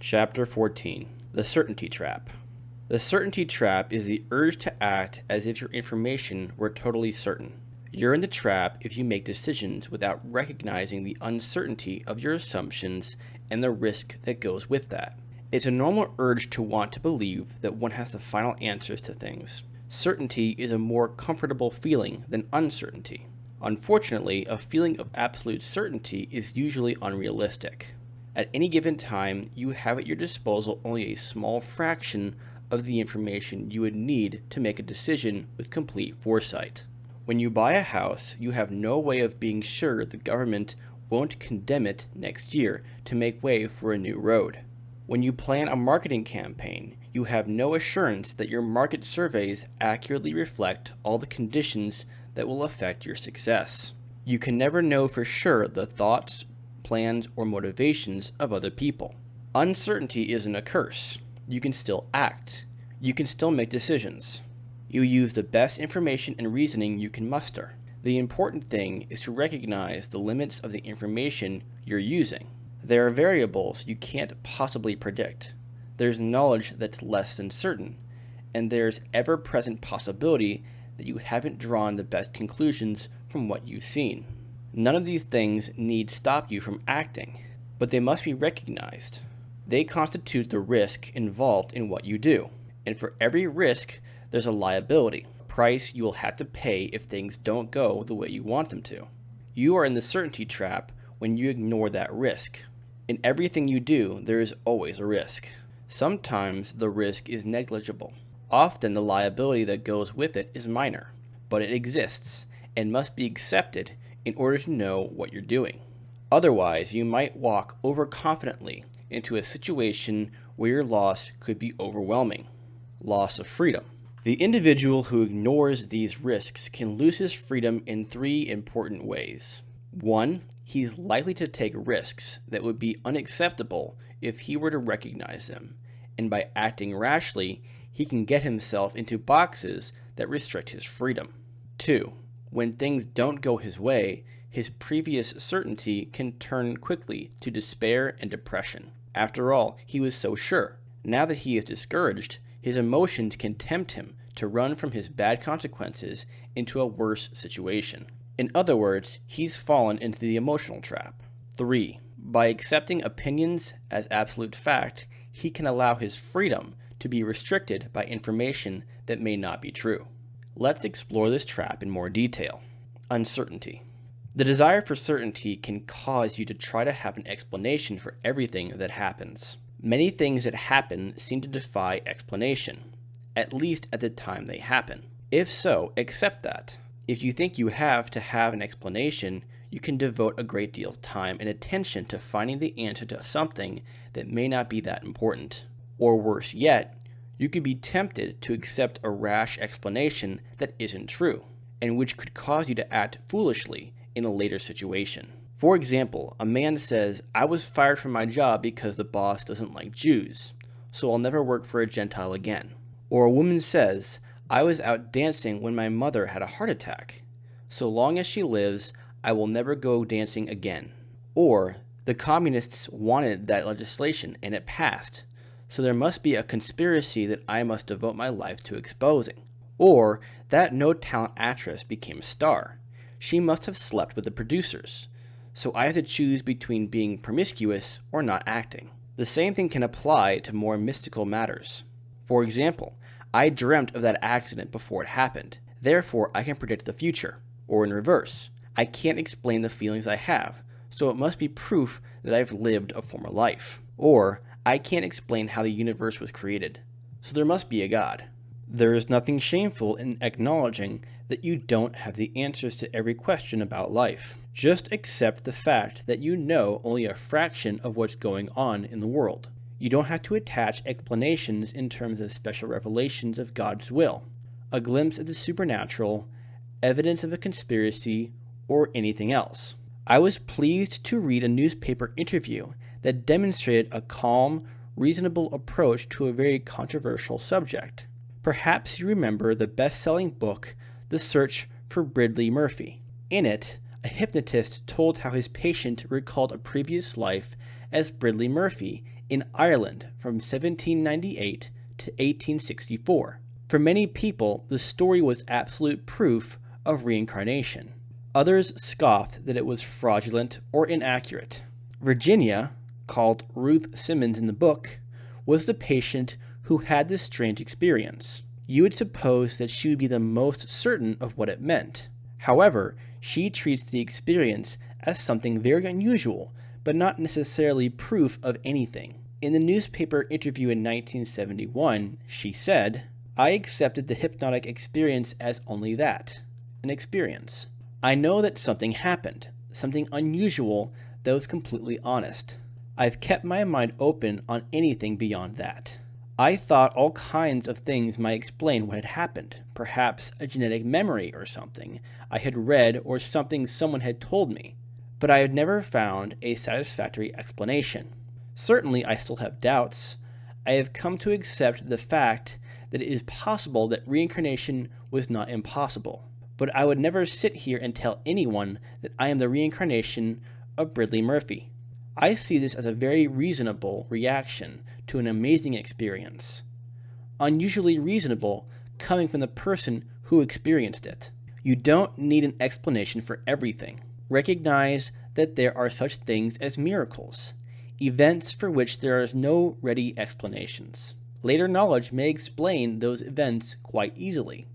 Chapter 14. The Certainty Trap. The certainty trap is the urge to act as if your information were totally certain. You're in the trap if you make decisions without recognizing the uncertainty of your assumptions and the risk that goes with that. It's a normal urge to want to believe that one has the final answers to things. Certainty is a more comfortable feeling than uncertainty. Unfortunately, a feeling of absolute certainty is usually unrealistic. At any given time, you have at your disposal only a small fraction of the information you would need to make a decision with complete foresight. When you buy a house, you have no way of being sure the government won't condemn it next year to make way for a new road. When you plan a marketing campaign, you have no assurance that your market surveys accurately reflect all the conditions that will affect your success. You can never know for sure the thoughts, plans, or motivations of other people. Uncertainty isn't a curse. You can still act. You can still make decisions. You use the best information and reasoning you can muster. The important thing is to recognize the limits of the information you're using. There are variables you can't possibly predict. There's knowledge that's less than certain, and there's ever-present possibility that you haven't drawn the best conclusions from what you've seen. None of these things need stop you from acting, but they must be recognized. They constitute the risk involved in what you do, and for every risk, there's a liability, a price you will have to pay if things don't go the way you want them to. You are in the certainty trap when you ignore that risk. In everything you do, there is always a risk. Sometimes the risk is negligible. Often the liability that goes with it is minor, but it exists and must be accepted in order to know what you're doing. Otherwise, you might walk overconfidently into a situation where your loss could be overwhelming. Loss of freedom. The individual who ignores these risks can lose his freedom in three important ways. 1. He's likely to take risks that would be unacceptable if he were to recognize them, and by acting rashly, he can get himself into boxes that restrict his freedom. 2. When things don't go his way, his previous certainty can turn quickly to despair and depression. After all, he was so sure. Now that he is discouraged, his emotions can tempt him to run from his bad consequences into a worse situation. In other words, he's fallen into the emotional trap. 3. By accepting opinions as absolute fact, he can allow his freedom to be restricted by information that may not be true. Let's explore this trap in more detail. Uncertainty. The desire for certainty can cause you to try to have an explanation for everything that happens. Many things that happen seem to defy explanation, at least at the time they happen. If so, accept that. If you think you have to have an explanation, you can devote a great deal of time and attention to finding the answer to something that may not be that important. Or worse yet, you could be tempted to accept a rash explanation that isn't true, and which could cause you to act foolishly in a later situation. For example, a man says, "I was fired from my job because the boss doesn't like Jews, so I'll never work for a Gentile again." Or a woman says, "I was out dancing when my mother had a heart attack. So long as she lives, I will never go dancing again." Or, "The communists wanted that legislation and it passed, so there must be a conspiracy that I must devote my life to exposing." Or, "That no-talent actress became a star. She must have slept with the producers, so I have to choose between being promiscuous or not acting." The same thing can apply to more mystical matters. For example, "I dreamt of that accident before it happened, therefore I can predict the future." Or in reverse, "I can't explain the feelings I have, so it must be proof that I've lived a former life." Or, "I can't explain how the universe was created, so there must be a God." There is nothing shameful in acknowledging that you don't have the answers to every question about life. Just accept the fact that you know only a fraction of what's going on in the world. You don't have to attach explanations in terms of special revelations of God's will, a glimpse at the supernatural, evidence of a conspiracy, or anything else. I was pleased to read a newspaper interview that demonstrated a calm, reasonable approach to a very controversial subject. Perhaps you remember the best-selling book, The Search for Bridley Murphy. In it, a hypnotist told how his patient recalled a previous life as Bridley Murphy in Ireland from 1798 to 1864. For many people, the story was absolute proof of reincarnation. Others scoffed that it was fraudulent or inaccurate. Virginia, called Ruth Simmons in the book, was the patient who had this strange experience. You would suppose that she would be the most certain of what it meant. However, she treats the experience as something very unusual, but not necessarily proof of anything. In the newspaper interview in 1971, she said, "I accepted the hypnotic experience as only that, an experience. I know that something happened, something unusual that was completely honest. I've kept my mind open on anything beyond that. I thought all kinds of things might explain what had happened, perhaps a genetic memory or something I had read or something someone had told me, but I have never found a satisfactory explanation. Certainly I still have doubts. I have come to accept the fact that it is possible that reincarnation was not impossible, but I would never sit here and tell anyone that I am the reincarnation of Bridley Murphy. I see this as a very reasonable reaction to an amazing experience. Unusually reasonable coming from the person who experienced it. You don't need an explanation for everything. Recognize that there are such things as miracles, events for which there are no ready explanations. Later knowledge may explain those events quite easily,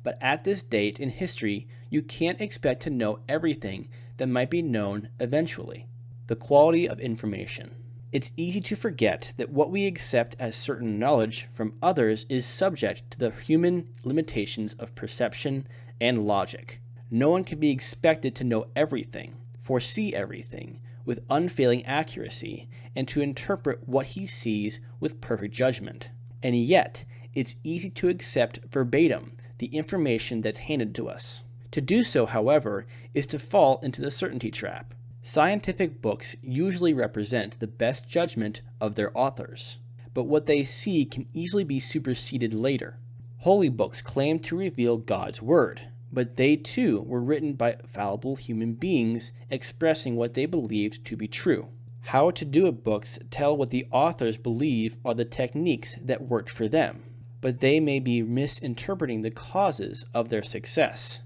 but at this date in history, you can't expect to know everything that might be known eventually." The quality of information. It's easy to forget that what we accept as certain knowledge from others is subject to the human limitations of perception and logic. No one can be expected to know everything, foresee everything with unfailing accuracy, and to interpret what he sees with perfect judgment. And yet, it's easy to accept verbatim the information that's handed to us. To do so, however, is to fall into the certainty trap. Scientific books usually represent the best judgment of their authors, but what they see can easily be superseded later. Holy books claim to reveal God's word, but they too were written by fallible human beings expressing what they believed to be true. How to Do It books tell what the authors believe are the techniques that worked for them, but they may be misinterpreting the causes of their success,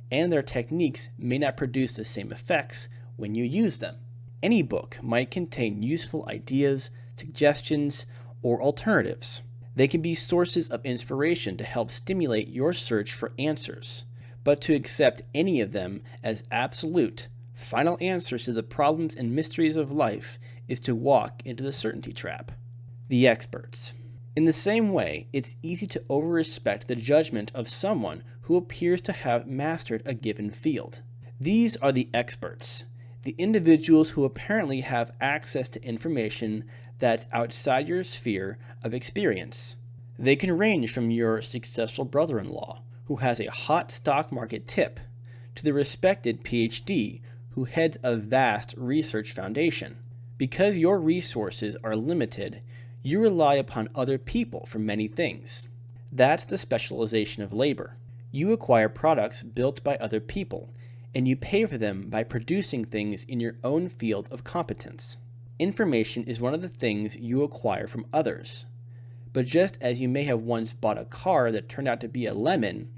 and their techniques may not produce the same effects when you use them. Any book might contain useful ideas, suggestions, or alternatives. They can be sources of inspiration to help stimulate your search for answers, but to accept any of them as absolute, final answers to the problems and mysteries of life is to walk into the certainty trap. The experts. In the same way, it's easy to over-respect the judgment of someone who appears to have mastered a given field. These are the experts, the individuals who apparently have access to information that's outside your sphere of experience. They can range from your successful brother-in-law, who has a hot stock market tip, to the respected PhD who heads a vast research foundation. Because your resources are limited, you rely upon other people for many things. That's the specialization of labor. You acquire products built by other people, and you pay for them by producing things in your own field of competence. Information is one of the things you acquire from others. But just as you may have once bought a car that turned out to be a lemon,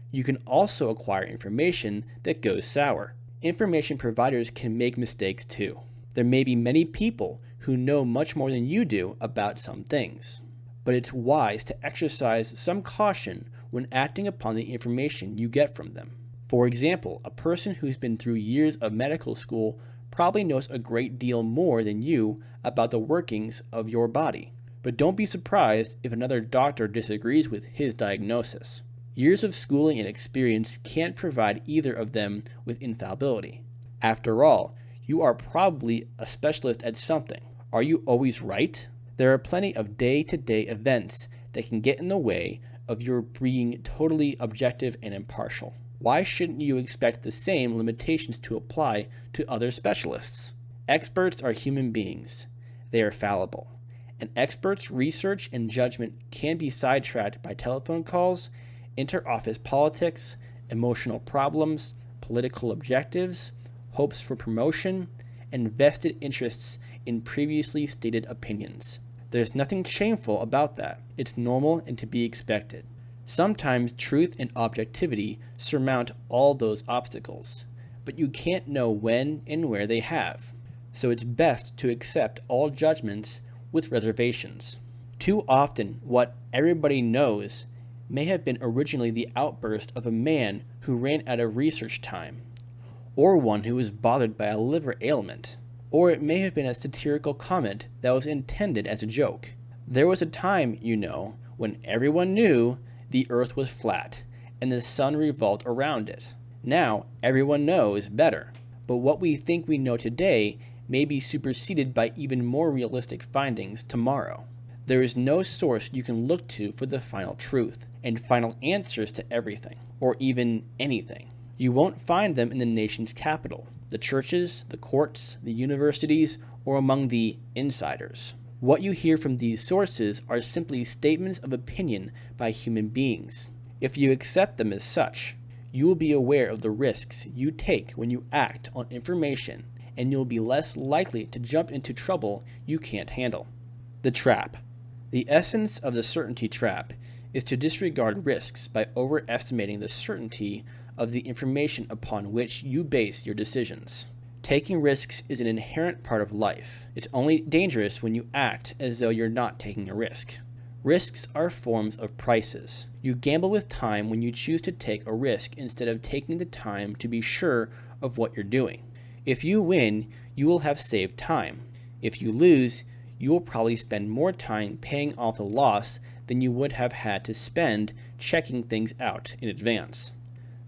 you can also acquire information that goes sour. Information providers can make mistakes too. There may be many people who know much more than you do about some things, but it's wise to exercise some caution when acting upon the information you get from them. For example, a person who's been through years of medical school probably knows a great deal more than you about the workings of your body. But don't be surprised if another doctor disagrees with his diagnosis. Years of schooling and experience can't provide either of them with infallibility. After all, you are probably a specialist at something. Are you always right? There are plenty of day-to-day events that can get in the way of your being totally objective and impartial. Why shouldn't you expect the same limitations to apply to other specialists? Experts are human beings. They are fallible. An expert's research and judgment can be sidetracked by telephone calls, inter-office politics, emotional problems, political objectives, hopes for promotion, and vested interests in previously stated opinions. There's nothing shameful about that. It's normal and to be expected. Sometimes truth and objectivity surmount all those obstacles, but you can't know when and where they have. So it's best to accept all judgments with reservations. Too often, what everybody knows may have been originally the outburst of a man who ran out of research time, or one who was bothered by a liver ailment, or it may have been a satirical comment that was intended as a joke. There was a time, when everyone knew the earth was flat and the sun revolved around it. Now, everyone knows better, but what we think we know today may be superseded by even more realistic findings tomorrow. There is no source you can look to for the final truth and final answers to everything, or even anything. You won't find them in the nation's capital, the churches, the courts, the universities, or among the insiders. What you hear from these sources are simply statements of opinion by human beings. If you accept them as such, you will be aware of the risks you take when you act on information, and you'll be less likely to jump into trouble you can't handle. The trap. The essence of the certainty trap is to disregard risks by overestimating the certainty of the information upon which you base your decisions. Taking risks is an inherent part of life. It's only dangerous when you act as though you're not taking a risk. Risks are forms of prices. You gamble with time when you choose to take a risk instead of taking the time to be sure of what you're doing. If you win, you will have saved time. If you lose, you will probably spend more time paying off the loss than you would have had to spend checking things out in advance.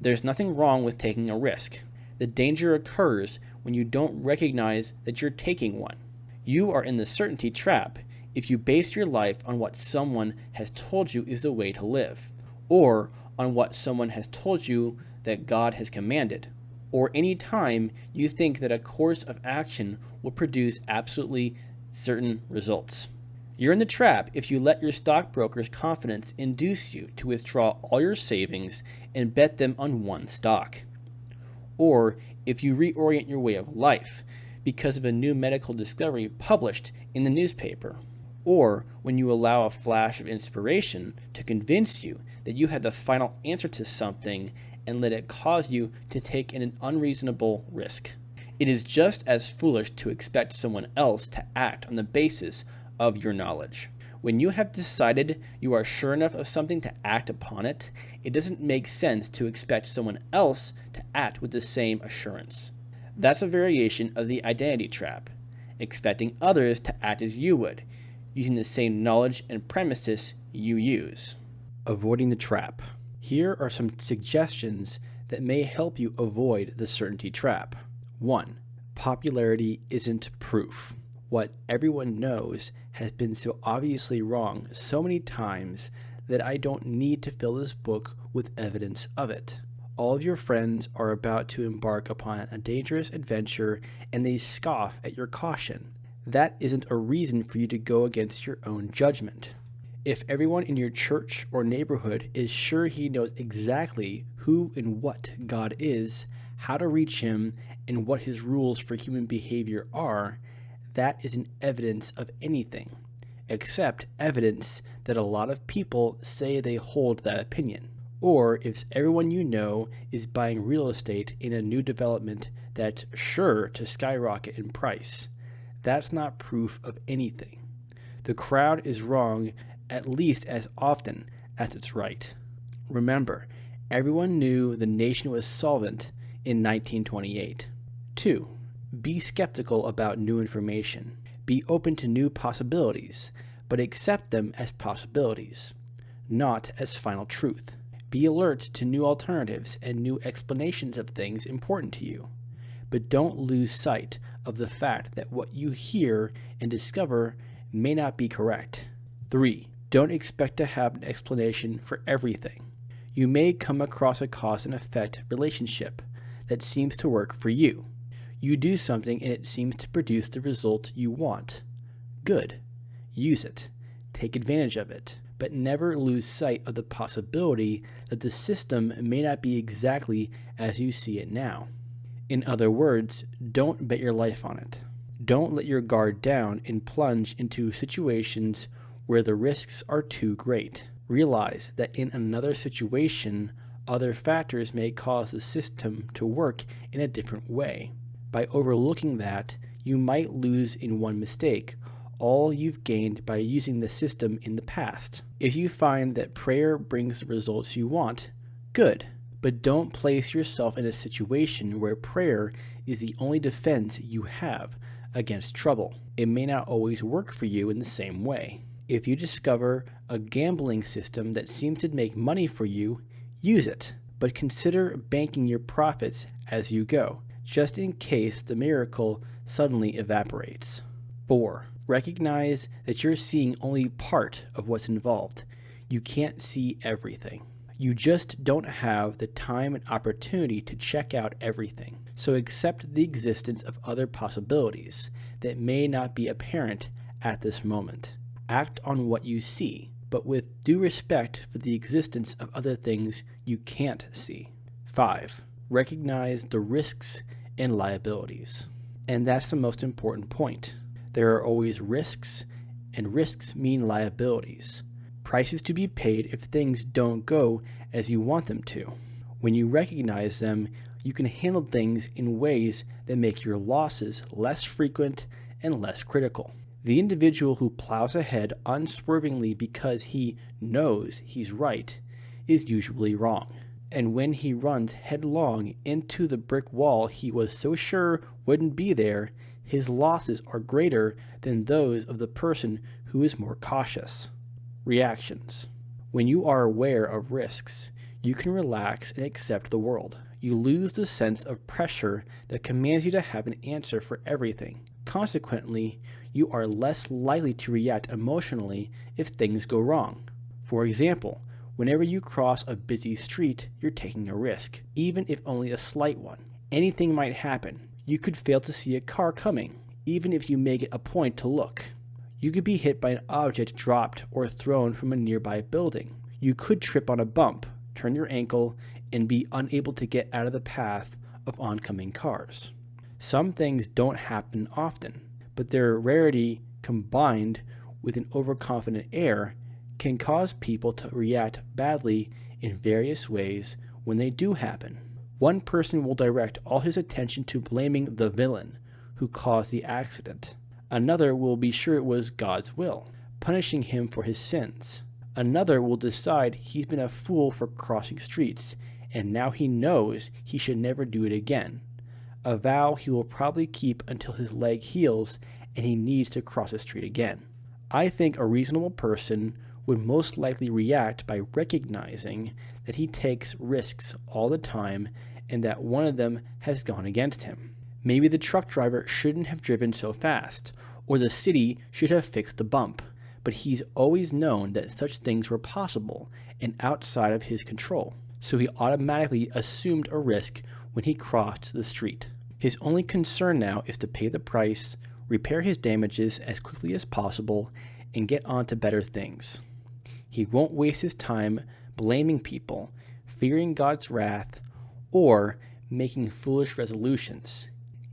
There's nothing wrong with taking a risk. The danger occurs when you don't recognize that you're taking one. You are in the certainty trap if you base your life on what someone has told you is the way to live, or on what someone has told you that God has commanded, or any time you think that a course of action will produce absolutely certain results. You're in the trap if you let your stockbroker's confidence induce you to withdraw all your savings and bet them on one stock. Or if you reorient your way of life because of a new medical discovery published in the newspaper. Or when you allow a flash of inspiration to convince you that you had the final answer to something and let it cause you to take an unreasonable risk. It is just as foolish to expect someone else to act on the basis of your knowledge. When you have decided you are sure enough of something to act upon it, it doesn't make sense to expect someone else to act with the same assurance. That's a variation of the identity trap, expecting others to act as you would, using the same knowledge and premises you use. Avoiding the trap. Here are some suggestions that may help you avoid the certainty trap. 1. Popularity isn't proof. What everyone knows has been so obviously wrong so many times that I don't need to fill this book with evidence of it. All of your friends are about to embark upon a dangerous adventure and they scoff at your caution. That isn't a reason for you to go against your own judgment. If everyone in your church or neighborhood is sure he knows exactly who and what God is, how to reach him, and what his rules for human behavior are, that isn't evidence of anything, except evidence that a lot of people say they hold that opinion. Or if everyone you know is buying real estate in a new development that's sure to skyrocket in price, that's not proof of anything. The crowd is wrong at least as often as it's right. Remember, everyone knew the nation was solvent in 1928. 2. Be skeptical about new information. Be open to new possibilities, but accept them as possibilities, not as final truth. Be alert to new alternatives and new explanations of things important to you, but don't lose sight of the fact that what you hear and discover may not be correct. 3. Don't expect to have an explanation for everything. You may come across a cause and effect relationship that seems to work for you. You do something and it seems to produce the result you want. Good. Use it. Take advantage of it. But never lose sight of the possibility that the system may not be exactly as you see it now. In other words, don't bet your life on it. Don't let your guard down and plunge into situations where the risks are too great. Realize that in another situation, other factors may cause the system to work in a different way. By overlooking that, you might lose in one mistake all you've gained by using the system in the past. If you find that prayer brings the results you want, good. But don't place yourself in a situation where prayer is the only defense you have against trouble. It may not always work for you in the same way. If you discover a gambling system that seems to make money for you, use it, but consider banking your profits as you go, just in case the miracle suddenly evaporates. 4. Recognize that you're seeing only part of what's involved. You can't see everything. You just don't have the time and opportunity to check out everything. So accept the existence of other possibilities that may not be apparent at this moment. Act on what you see, but with due respect for the existence of other things you can't see. 5. Recognize the risks and liabilities. And that's the most important point. There are always risks, and risks mean liabilities. Prices to be paid if things don't go as you want them to. When you recognize them, you can handle things in ways that make your losses less frequent and less critical. The individual who plows ahead unswervingly because he knows he's right is usually wrong. And when he runs headlong into the brick wall he was so sure wouldn't be there, his losses are greater than those of the person who is more cautious. Reactions. When you are aware of risks, you can relax and accept the world. You lose the sense of pressure that commands you to have an answer for everything. Consequently, you are less likely to react emotionally if things go wrong. For example, whenever you cross a busy street, you're taking a risk, even if only a slight one. Anything might happen. You could fail to see a car coming, even if you make it a point to look. You could be hit by an object dropped or thrown from a nearby building. You could trip on a bump, turn your ankle, and be unable to get out of the path of oncoming cars. Some things don't happen often, but their rarity combined with an overconfident air can cause people to react badly in various ways when they do happen. One person will direct all his attention to blaming the villain who caused the accident. Another will be sure it was God's will, punishing him for his sins. Another will decide he's been a fool for crossing streets, and now he knows he should never do it again. A vow he will probably keep until his leg heals and he needs to cross the street again. I think a reasonable person would most likely react by recognizing that he takes risks all the time and that one of them has gone against him. Maybe the truck driver shouldn't have driven so fast, or the city should have fixed the bump, but he's always known that such things were possible and outside of his control, so he automatically assumed a risk when he crossed the street. His only concern now is to pay the price, repair his damages as quickly as possible, and get on to better things. He won't waste his time blaming people, fearing God's wrath, or making foolish resolutions.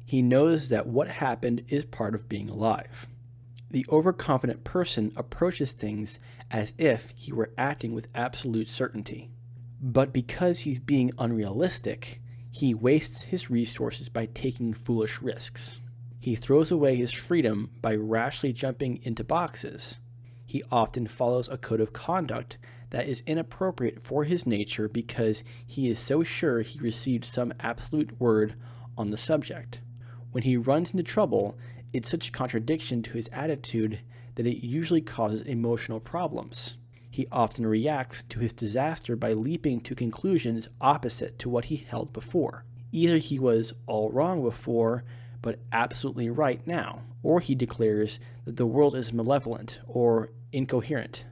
He knows that what happened is part of being alive. The overconfident person approaches things as if he were acting with absolute certainty. But because he's being unrealistic, he wastes his resources by taking foolish risks. He throws away his freedom by rashly jumping into boxes. He often follows a code of conduct that is inappropriate for his nature because he is so sure he received some absolute word on the subject. When he runs into trouble, it's such a contradiction to his attitude that it usually causes emotional problems. He often reacts to his disaster by leaping to conclusions opposite to what he held before. Either he was all wrong before, but absolutely right now, or he declares that the world is malevolent or incoherent.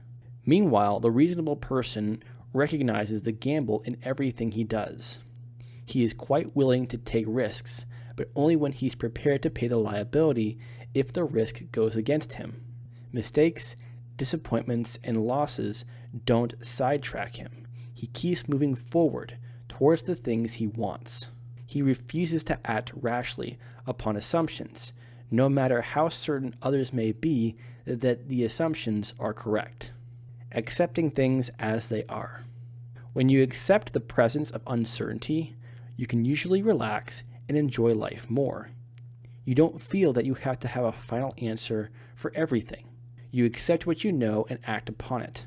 Meanwhile, the reasonable person recognizes the gamble in everything he does. He is quite willing to take risks, but only when he's prepared to pay the liability if the risk goes against him. Mistakes, disappointments, and losses don't sidetrack him. He keeps moving forward towards the things he wants. He refuses to act rashly upon assumptions, no matter how certain others may be that the assumptions are correct. Accepting things as they are. When you accept the presence of uncertainty, you can usually relax and enjoy life more. You don't feel that you have to have a final answer for everything. You accept what you know and act upon it,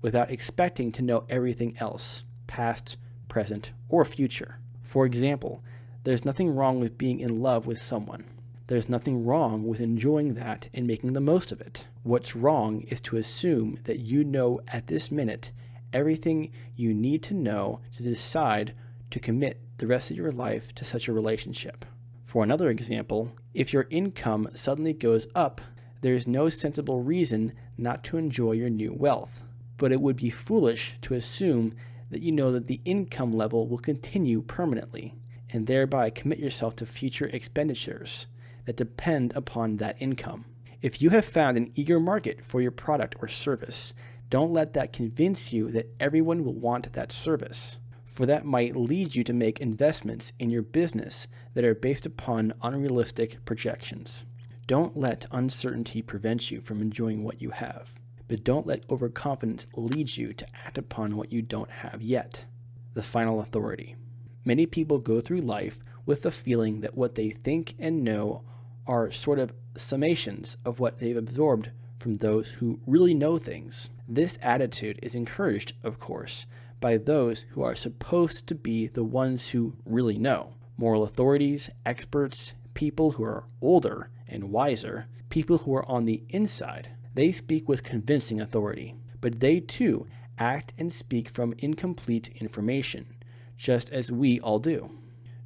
without expecting to know everything else, past, present, or future. For example, there's nothing wrong with being in love with someone. There's nothing wrong with enjoying that and making the most of it. What's wrong is to assume that you know at this minute everything you need to know to decide to commit the rest of your life to such a relationship. For another example, if your income suddenly goes up, there's no sensible reason not to enjoy your new wealth. But it would be foolish to assume that you know that the income level will continue permanently, and thereby commit yourself to future expenditures that depend upon that income. If you have found an eager market for your product or service, don't let that convince you that everyone will want that service, for that might lead you to make investments in your business that are based upon unrealistic projections. Don't let uncertainty prevent you from enjoying what you have, but don't let overconfidence lead you to act upon what you don't have yet. The final authority. Many people go through life with the feeling that what they think and know are sort of summations of what they've absorbed from those who really know things. This attitude is encouraged, of course, by those who are supposed to be the ones who really know. Moral authorities, experts, people who are older and wiser, people who are on the inside. They speak with convincing authority, but they too act and speak from incomplete information, just as we all do.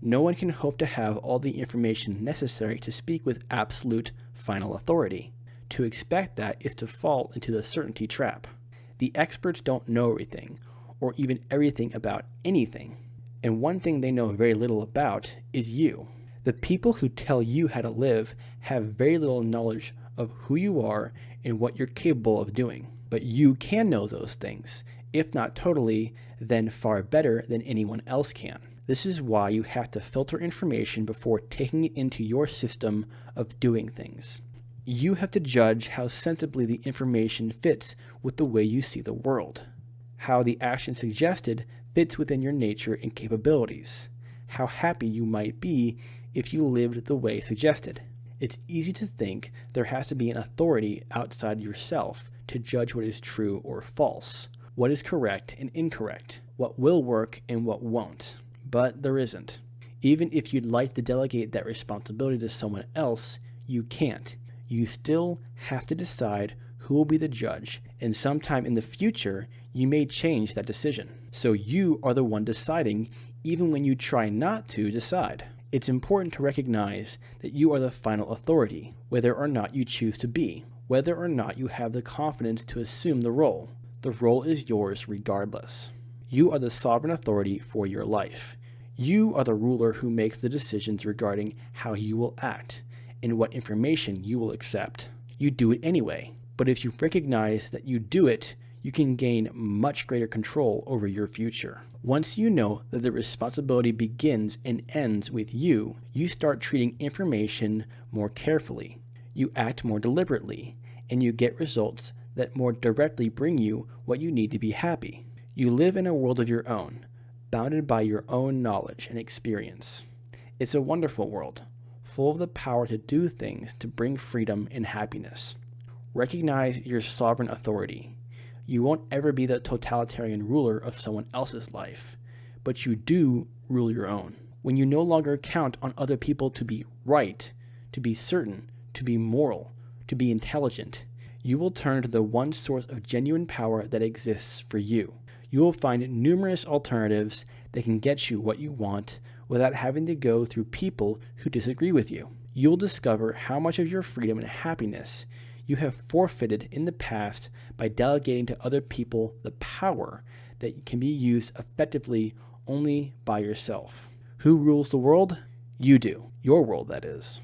No one can hope to have all the information necessary to speak with absolute final authority. To expect that is to fall into the certainty trap. The experts don't know everything, or even everything about anything. And one thing they know very little about is you. The people who tell you how to live have very little knowledge of who you are and what you're capable of doing. But you can know those things, if not totally, then far better than anyone else can. This is why you have to filter information before taking it into your system of doing things. You have to judge how sensibly the information fits with the way you see the world, how the action suggested fits within your nature and capabilities, how happy you might be if you lived the way suggested. It's easy to think there has to be an authority outside yourself to judge what is true or false, what is correct and incorrect, what will work and what won't. But there isn't. Even if you'd like to delegate that responsibility to someone else, you can't. You still have to decide who will be the judge, and sometime in the future, you may change that decision. So you are the one deciding, even when you try not to decide. It's important to recognize that you are the final authority, whether or not you choose to be, whether or not you have the confidence to assume the role. The role is yours regardless. You are the sovereign authority for your life. You are the ruler who makes the decisions regarding how you will act and what information you will accept. You do it anyway, but if you recognize that you do it, you can gain much greater control over your future. Once you know that the responsibility begins and ends with you, you start treating information more carefully. You act more deliberately, and you get results that more directly bring you what you need to be happy. You live in a world of your own, bounded by your own knowledge and experience. It's a wonderful world, full of the power to do things to bring freedom and happiness. Recognize your sovereign authority. You won't ever be the totalitarian ruler of someone else's life, but you do rule your own. When you no longer count on other people to be right, to be certain, to be moral, to be intelligent, you will turn to the one source of genuine power that exists for you. You will find numerous alternatives that can get you what you want without having to go through people who disagree with you. You'll discover how much of your freedom and happiness you have forfeited in the past by delegating to other people the power that can be used effectively only by yourself. Who rules the world? You do. Your world, that is.